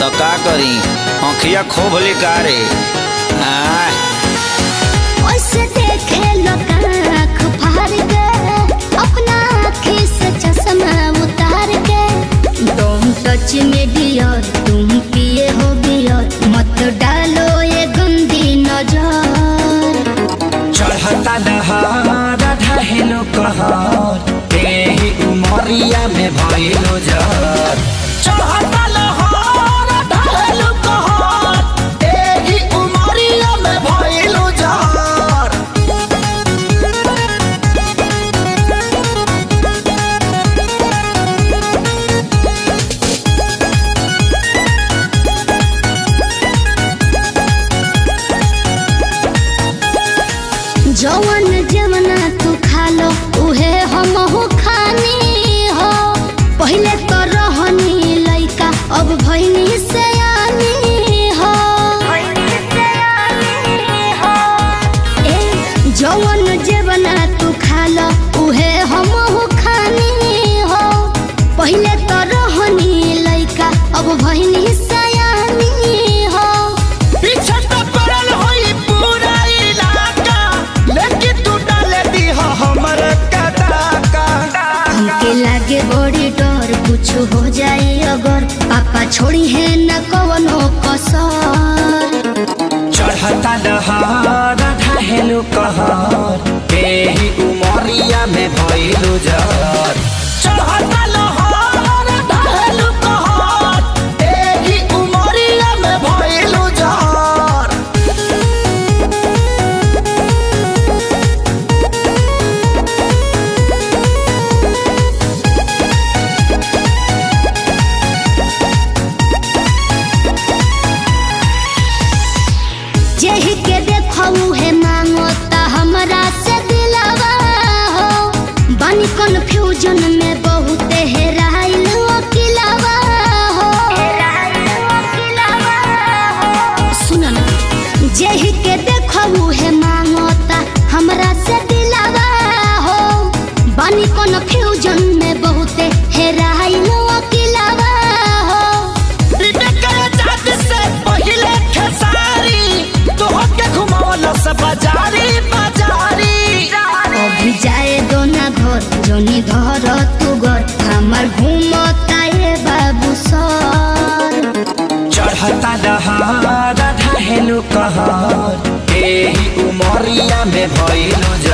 तो का करी आँखिया खोब ले का रे ओसे देखे लोग आँख फाड़ के अपना आँखी से चश्मा उतार के तुम टच में डियर तुम पिए हो बियर मत डालो ये गंदी नजर चढ़ता दहार ढहेलो कहर तेही उमरिया में भइलो जर चढ़ता लहर ढहेलो कहर तेही उमरिया में भइलो जर जवन जवना तू खा लो उहे हम हो खानी हो पहले तो रहनी लइका अब भइनी सयानी हो ए जवन जवना तू खा लो उहे हम हो खानी हो पहले तो रहनी लइका अब भइनी सयानी हो पीछे तो पड़ल होई पूरा इलाका लेकिन तू डाले दी हमर कदाका हमके लागे बड़ी डर कुछ हो जाए अगर पापा छोड़ी है न कवनो कसर चढ़ता दहार ढहेलो कहर तेही उमरिया में भइलो जर चढ़ता लहर ढहेलो कहर तेही उमरिया में भइलो जर जेहि के देखऊ है मांगो ता हमरा से दिलवा हो बनी कन्फ्यूजन में बहुत हेराइल अकेलावा हो सुन ना जेहि के देखऊ है मांगो ता हमरा से दिलवा हो बनी कन्फ्यूजन में बहुत हेराइल अकेलावा हो अभी जाए दो ना घर जोनी धर तू घर हमार घूमता ये बाबू सर चढ़ता दहार ढहेलो कहर तेही उमरिया में भइलो जर